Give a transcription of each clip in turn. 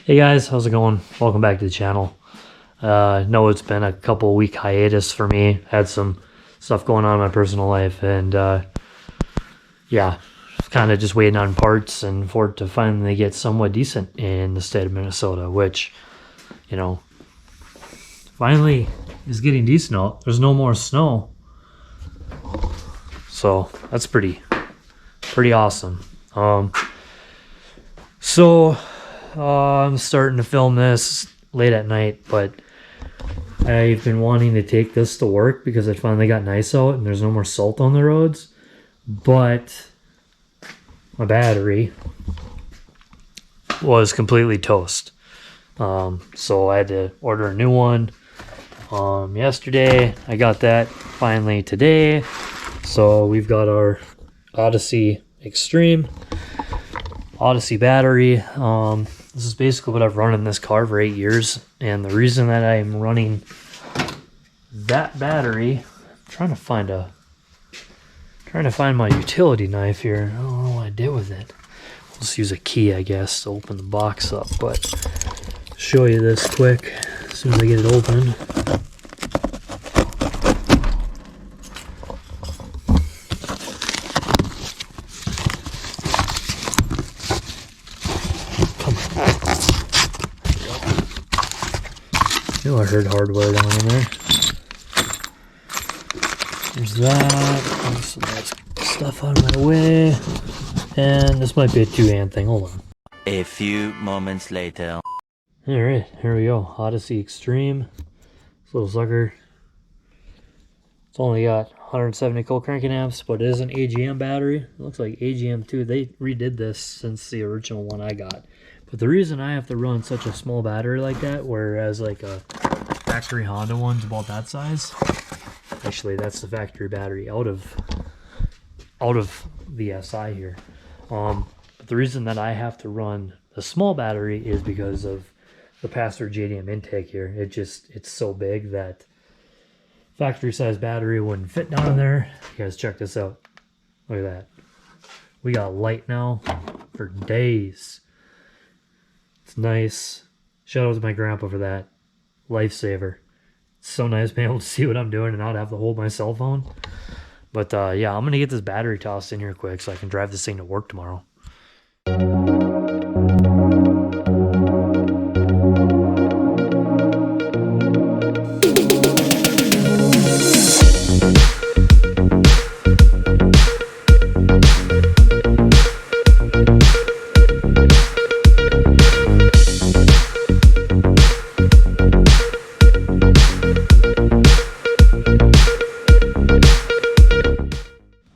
Hey guys, how's it going? Welcome back to the channel. No, it's been a couple week hiatus for me. Had some stuff going on in my personal life, and yeah, kind of just waiting on parts and for it to finally get somewhat decent in the state of Minnesota, which, you know, finally is getting decent out. There's no more snow, so that's pretty awesome. I'm starting to film this late at night, but I've been wanting to take this to work because it finally got nice out and there's no more salt on the roads. But my battery was completely toast. So I had to order a new one yesterday. I got that finally today. So we've got our Odyssey Extreme Odyssey battery. This is basically what I've run in this car for 8 years, and the reason that I'm running that battery, I'm trying to find my utility knife here. I don't know what I did with it. I'll just use a key, I guess, to open the box up, but show you this quick as soon as I get it open. Oh, I heard hardware down in there. There's that. There's some stuff out of my way. And this might be a two-hand thing. Hold on. A few moments later. Alright, here we go. Odyssey Extreme. This little sucker. It's only got 170 cold cranking amps, but it is an AGM battery. It looks like AGM too. They redid this since the original one I got. But the reason I have to run such a small battery like that, whereas like a factory Honda one's about that size. Actually, that's the factory battery out of the SI here. But the reason that I have to run the small battery is because of the pass-through JDM intake here. It's so big that factory size battery wouldn't fit down in there. You guys check this out. Look at that. We got light now for days. It's nice. Shout out to my grandpa for that. Lifesaver. It's so nice being able to see what I'm doing and not have to hold my cell phone. But yeah, I'm going to get this battery tossed in here quick so I can drive this thing to work tomorrow.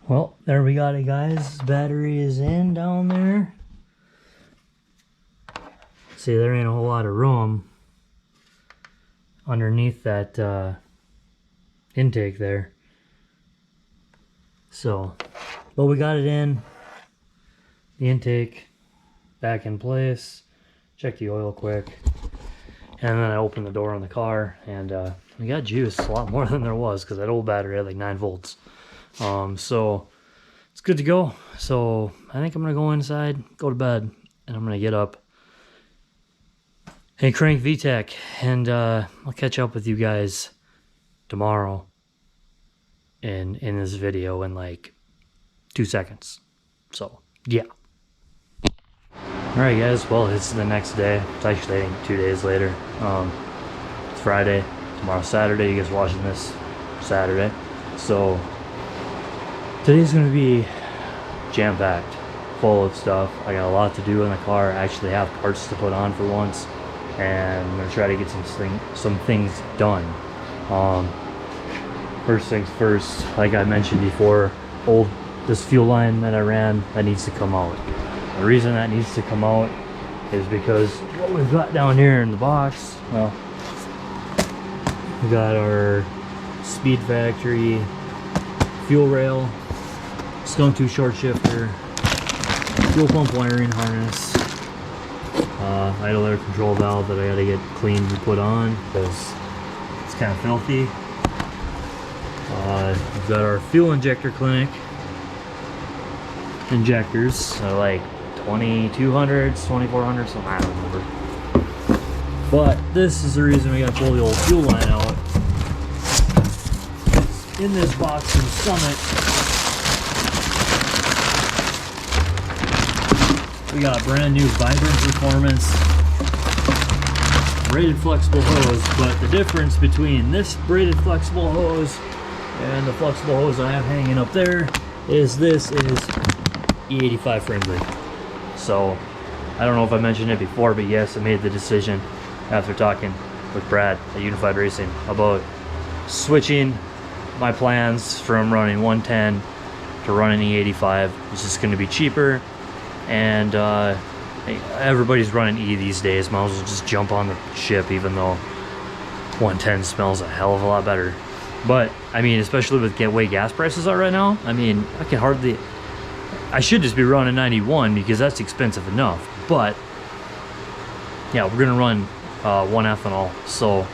Well, there we got it, guys. Battery is in down there. See, there ain't a whole lot of room underneath that intake there. So, but we got it in. The intake back in place. Check the oil quick. And then I opened the door on the car, and we got juice, a lot more than there was, because that old battery had like 9 volts. So it's good to go. So I think I'm gonna go inside, go to bed, and I'm gonna get up and crank VTEC, and I'll catch up with you guys tomorrow in this video in like 2 seconds. So yeah. Alright guys, well, it's the next day. It's actually, I think, 2 days later. It's Friday, tomorrow's Saturday. You guys watching this Saturday. So today's gonna be jam-packed, full of stuff. I got a lot to do in the car. I actually have parts to put on for once, and I'm gonna try to get some things done. First things first, like I mentioned before, this fuel line that I ran, that needs to come out. The reason that needs to come out is because what we've got down here in the box, well, we got our Speed Factory fuel rail, skunk tooth short shifter, fuel pump wiring harness, idle air control valve that I gotta get cleaned and put on because it's kind of filthy. We've got our fuel injector clinic injectors, so like 2200s, 2400s, I don't remember. But this is the reason we got to pull the old fuel line out. It's in this box from Summit. We got a brand new Vibrant Performance braided flexible hose, but the difference between this braided flexible hose and the flexible hose I have hanging up there is this is E85 friendly. So I don't know if I mentioned it before, but yes, I made the decision after talking with Brad at Unified Racing about switching my plans from running 110 to running E85. It's just going to be cheaper, and everybody's running E these days. Might as well just jump on the ship, even though 110 smells a hell of a lot better. But I mean, especially with way gas prices are right now, I mean, I should just be running 91 because that's expensive enough. But yeah, we're gonna run 1 ethanol, so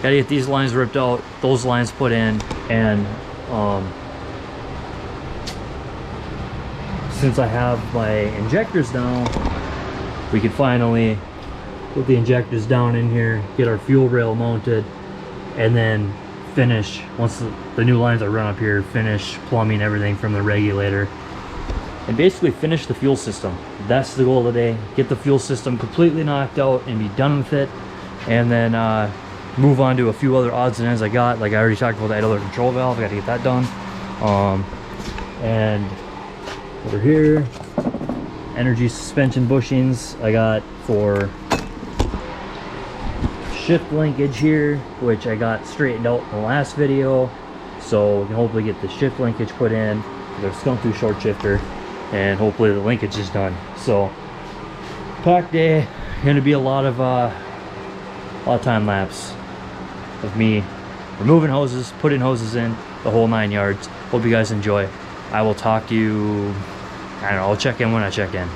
gotta get these lines ripped out, those lines put in, and since I have my injectors down, we can finally put the injectors down in here, get our fuel rail mounted, and then finish, once the new lines are run up here, finish plumbing everything from the regulator and basically finish the fuel system. That's the goal today. Get the fuel system completely knocked out and be done with it, and then move on to a few other odds and ends I got. Like I already talked about the idler control valve, I got to get that done. And over here, energy suspension bushings I got for shift linkage here, which I got straightened out in the last video, so we can hopefully get the shift linkage put in. There's skunk tooth short shifter, and hopefully the linkage is done. So pack day, gonna be a lot of time lapse of me removing hoses, putting hoses in, the whole 9 yards. Hope you guys enjoy. I will talk to you, I don't know, I'll check in when I check in.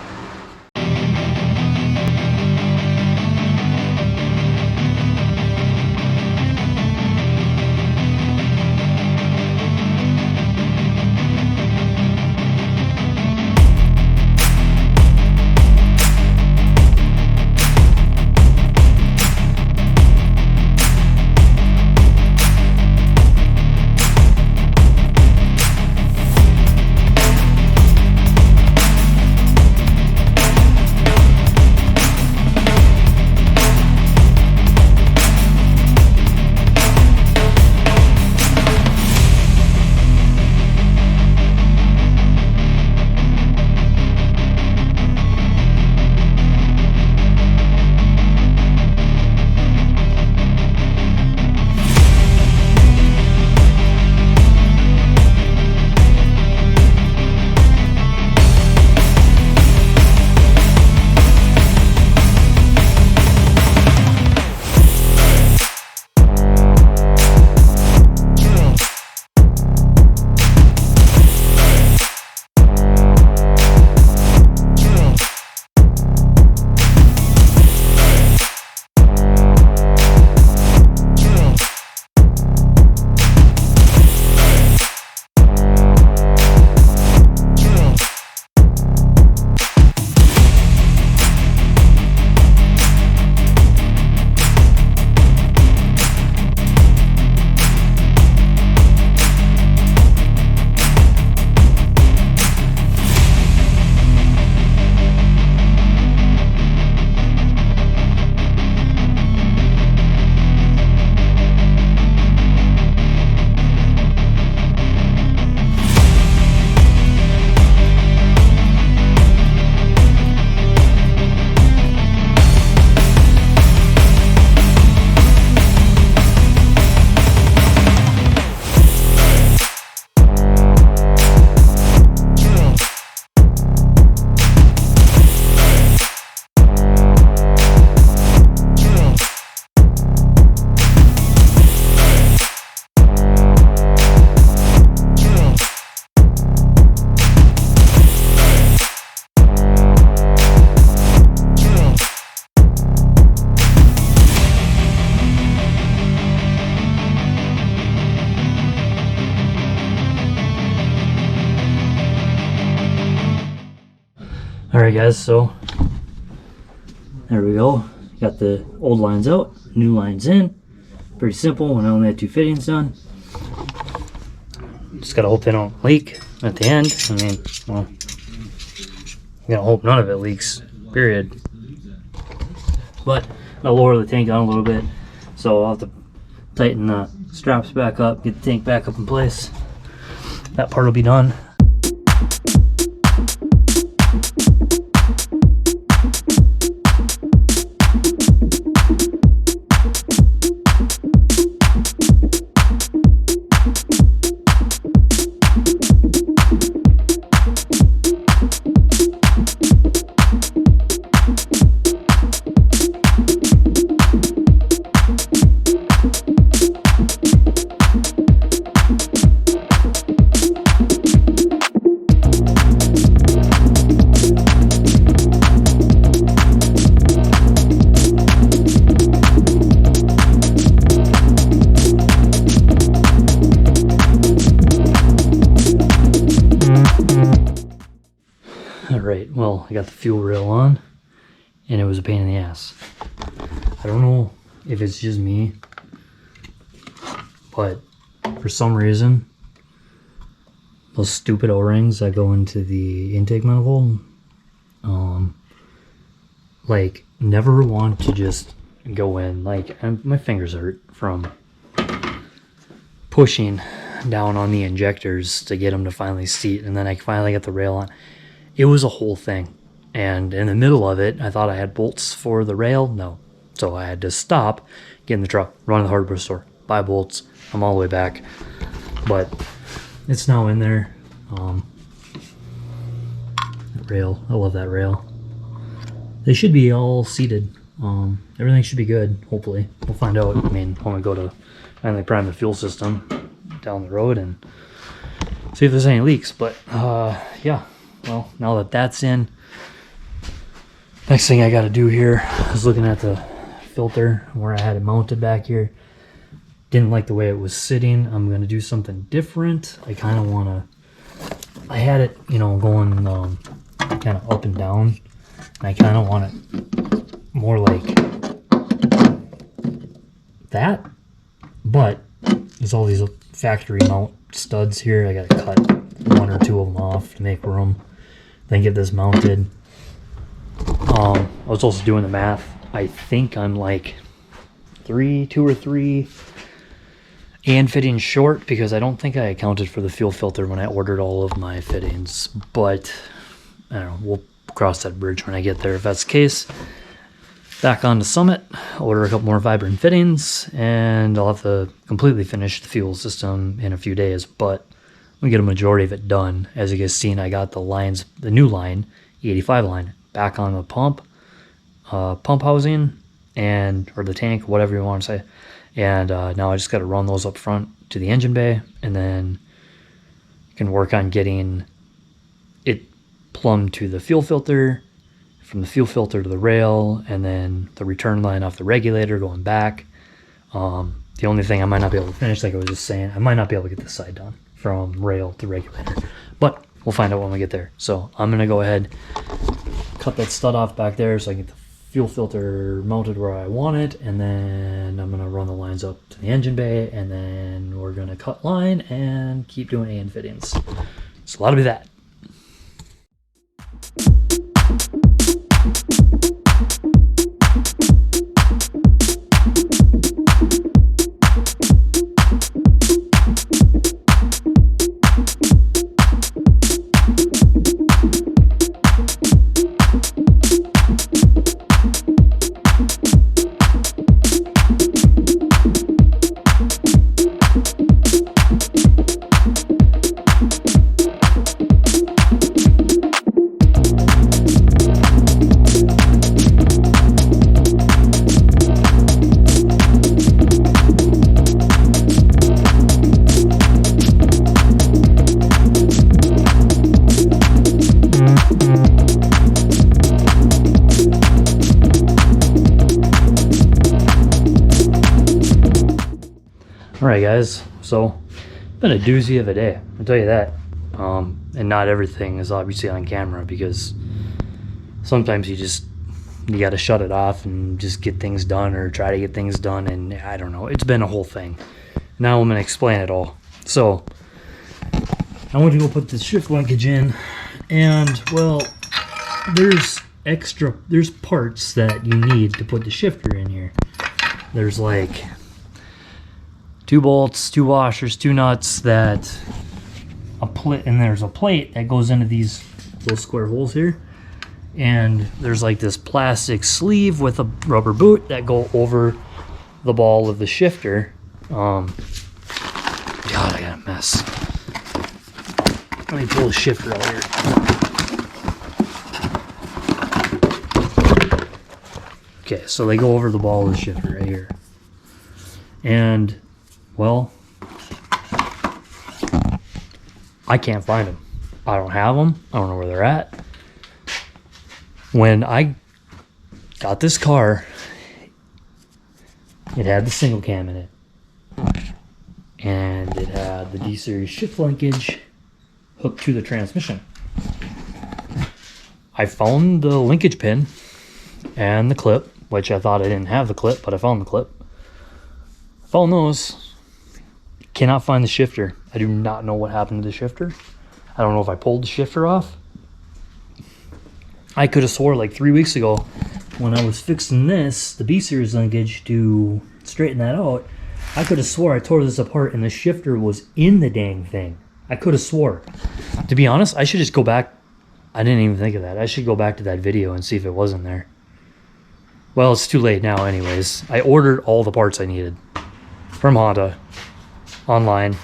Alright guys, so there we go. got the old lines out, new lines in. Pretty simple when I only had 2 fittings done. Just gotta hope they don't leak at the end. I mean, well, I'm gonna hope none of it leaks, period. But I'll lower the tank down a little bit, so I'll have to tighten the straps back up, get the tank back up in place. That part will be done. Alright, well, I got the fuel rail on, and it was a pain in the ass. I don't know if it's just me, but for some reason, those stupid O-rings that go into the intake manifold, like, never want to just go in. Like, my fingers hurt from pushing down on the injectors to get them to finally seat, and then I finally got the rail on. It was a whole thing, and in the middle of it, I thought I had bolts for the rail. No, so I had to stop, get in the truck, run to the hardware store, buy bolts. I'm all the way back, but it's now in there. That rail, I love that rail. They should be all seated. Everything should be good. Hopefully, we'll find out. I mean, when we go to finally prime the fuel system down the road and see if there's any leaks. But yeah. Well, now that that's in, next thing I got to do here, I was looking at the filter where I had it mounted back here. Didn't like the way it was sitting. I'm going to do something different. I kind of want to, I had it, you know, going kind of up and down. And I kind of want it more like that. But there's all these factory mount studs here. I got to cut 1 or 2 of them off to make room. Then get this mounted. I was also doing the math. I think I'm like 2 or 3 and fittings short because I don't think I accounted for the fuel filter when I ordered all of my fittings. But I don't know. We'll cross that bridge when I get there. If that's the case, back on to Summit, order a couple more Vibrant fittings, and I'll have to completely finish the fuel system in a few days. But we get a majority of it done. As you guys seen, I got the lines, the new line, E85 line, back on the pump housing, and or the tank, whatever you want to say. And now I just got to run those up front to the engine bay, and then can work on getting it plumbed to the fuel filter, from the fuel filter to the rail, and then the return line off the regulator going back. The only thing I might not be able to finish, like I was just saying, I might not be able to get this side done from rail to regulator, but we'll find out when we get there. So I'm gonna go ahead, cut that stud off back there so I can get the fuel filter mounted where I want it, and then I'm gonna run the lines up to the engine bay, and then we're gonna cut line and keep doing AN fittings. So that'll be that. Alright guys, so it's been a doozy of a day, I'll tell you that. And not everything is obviously on camera because sometimes you just you got to shut it off and just get things done, or try to get things done, and I don't know. It's been a whole thing. Now I'm going to explain it all. So I went to go put the shift linkage in, and well, there's parts that you need to put the shifter in here. There's like 2 bolts, 2 washers, 2 nuts, that and there's a plate that goes into these little square holes here, and there's like this plastic sleeve with a rubber boot that go over the ball of the shifter. God, I got a mess. Let me pull the shifter out here. Okay, so they go over the ball of the shifter right here. And, well, I can't find them. I don't have them. I don't know where they're at. When I got this car, it had the single cam in it. And it had the D-series shift linkage hooked to the transmission. I found the linkage pin and the clip, which I thought I didn't have the clip, but I found the clip. Found those. Cannot find the shifter. I do not know what happened to the shifter. I don't know if I pulled the shifter off. I could have swore like 3 weeks ago when I was fixing this, the B-series linkage, to straighten that out, I could have swore I tore this apart and the shifter was in the dang thing. I could have swore. To be honest, I should just go back. I didn't even think of that. I should go back to that video and see if it wasn't there. Well, it's too late now anyways. I ordered all the parts I needed from Honda online.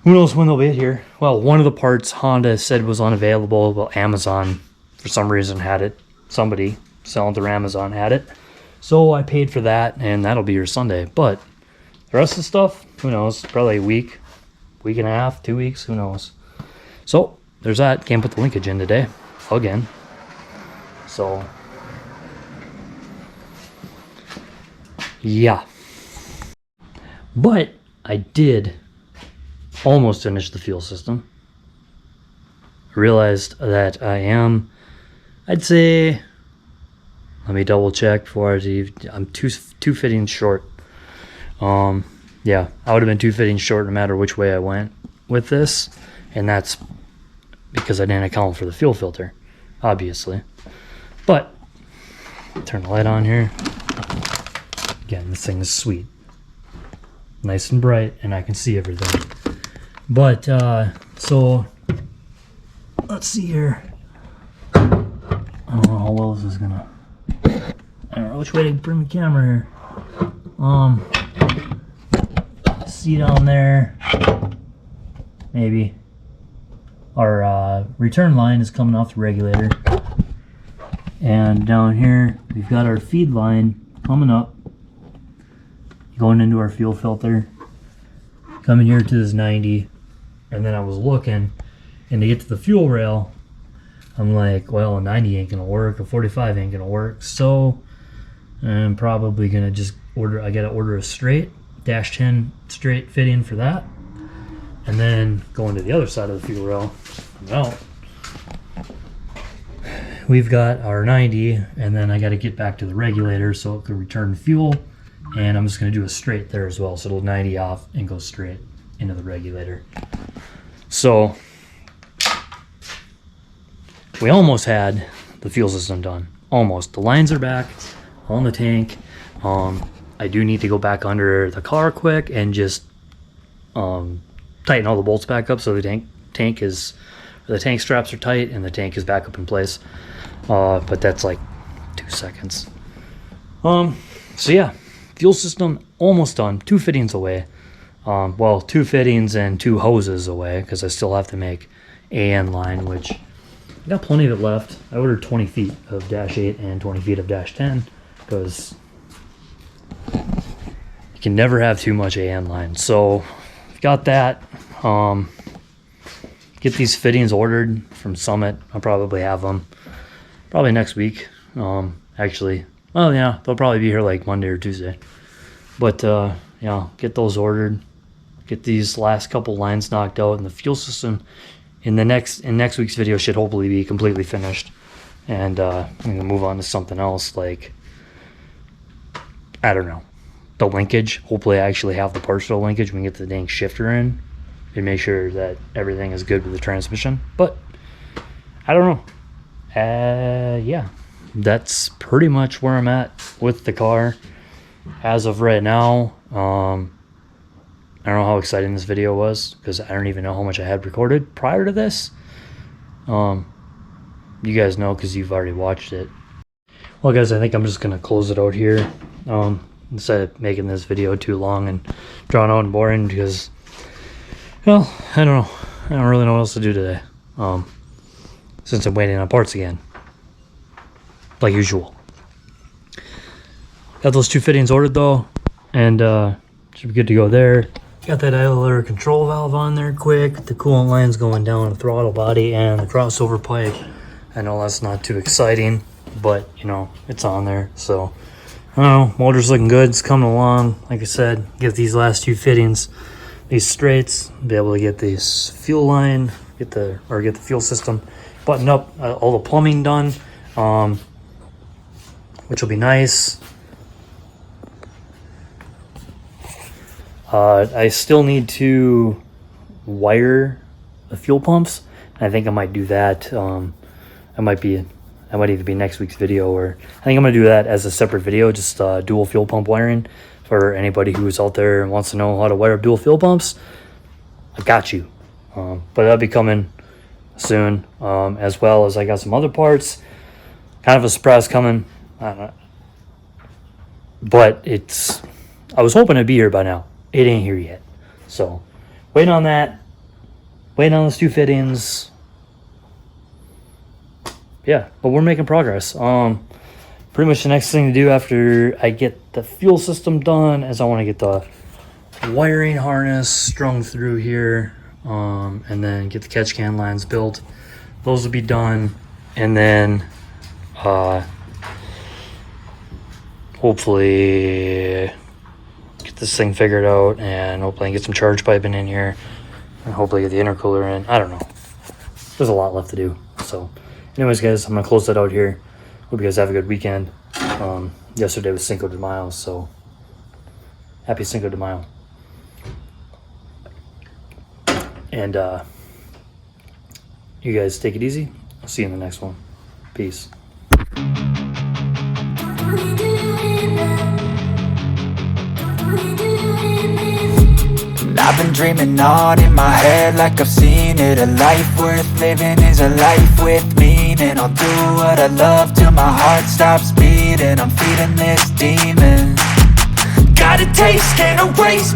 Who knows when they'll be here? Well, one of the parts Honda said was unavailable. Well, Amazon, for some reason, had it. Somebody selling through Amazon had it. So I paid for that, and that'll be here Sunday. But the rest of the stuff, who knows? Probably a week and a half, 2 weeks, who knows? So there's that. Can't put the linkage in today again. So yeah. But I did almost finish the fuel system. I realized that I am, I'd say, let me double check before I leave. I'm two fittings short. Yeah, I would have been 2 fittings short no matter which way I went with this, and that's because I didn't account for the fuel filter, obviously. But turn the light on here. Again, this thing is sweet, nice and bright, and I can see everything. But so let's see here. I don't know how well this is gonna. I don't know which way to bring the camera here. See down there, maybe our return line is coming off the regulator, and down here we've got our feed line coming up, going into our fuel filter, coming here to this 90, and then I was looking, and to get to the fuel rail, I'm like, well, a 90 ain't gonna work, a 45 ain't gonna work, so I'm probably gonna just order. I gotta order a straight -10 straight fitting for that, and then going to the other side of the fuel rail. Well, we've got our 90, and then I got to get back to the regulator so it can return fuel, and I'm just going to do a straight there as well, so it'll 90 off and go straight into the regulator. So we almost had the fuel system done. Almost. The lines are back on the tank. I do need to go back under the car quick and just tighten all the bolts back up so the tank straps are tight and the tank is back up in place. But that's like 2 seconds. So yeah, fuel system almost done. 2 fittings away. Well, 2 fittings and 2 hoses away, because I still have to make AN line, which I got plenty of it left. I ordered 20 feet of -8 and 20 feet of -10 because you can never have too much AN line. So got that. Get these fittings ordered from Summit. I'll probably have them probably next week. Actually, well, yeah, they'll probably be here like Monday or Tuesday. But yeah, get those ordered. Get these last couple lines knocked out, and the fuel system in next week's video should hopefully be completely finished. and I'm gonna move on to something else, like, I don't know, the linkage. Hopefully I actually have the parts for the linkage. We can get the dang shifter in and make sure that everything is good with the transmission. But I don't know. Yeah, that's pretty much where I'm at with the car as of right now. I don't know how exciting this video was, because I don't even know how much I had recorded prior to this. You guys know because you've already watched it. Well, guys, I think I'm just gonna close it out here, instead of making this video too long and drawn out and boring, because, well, I don't know. I don't really know what else to do today, since I'm waiting on parts again, like usual. Got those 2 fittings ordered though, and should be good to go there. Got that idler control valve on there quick. The coolant line's going down the throttle body and the crossover pipe. I know that's not too exciting, but you know, it's on there. So I don't know, motor's looking good, it's coming along. Like I said, get these last 2 fittings, these straights, be able to get this fuel line, get the fuel system buttoned up, all the plumbing done, which will be nice. I still need to wire the fuel pumps. I think I might do that. I might either be next week's video, or I think I'm gonna do that as a separate video, just dual fuel pump wiring. For anybody who's out there and wants to know how to wire up dual fuel pumps, I got you. But that'll be coming soon, as well as I got some other parts. Kind of a surprise coming, but I was hoping it'd be here by now. It ain't here yet, so waiting on that. Waiting on those 2 fittings. Yeah, but we're making progress. Pretty much the next thing to do after I get the fuel system done is I want to get the wiring harness strung through here, and then get the catch can lines built. Those will be done, and then hopefully get this thing figured out, and hopefully get some charge piping in here, and hopefully get the intercooler in. I don't know. There's a lot left to do. So anyways, guys, I'm gonna close that out here. Hope you guys have a good weekend. Yesterday was Cinco de Mayo, so happy Cinco de Mayo. And you guys take it easy. I'll see you in the next one. Peace. I've been dreaming on in my head like I've seen it. A life worth living is a life with meaning. I'll do what I love till my heart stops beating. I'm feeding this demon. Got a taste, can't erase,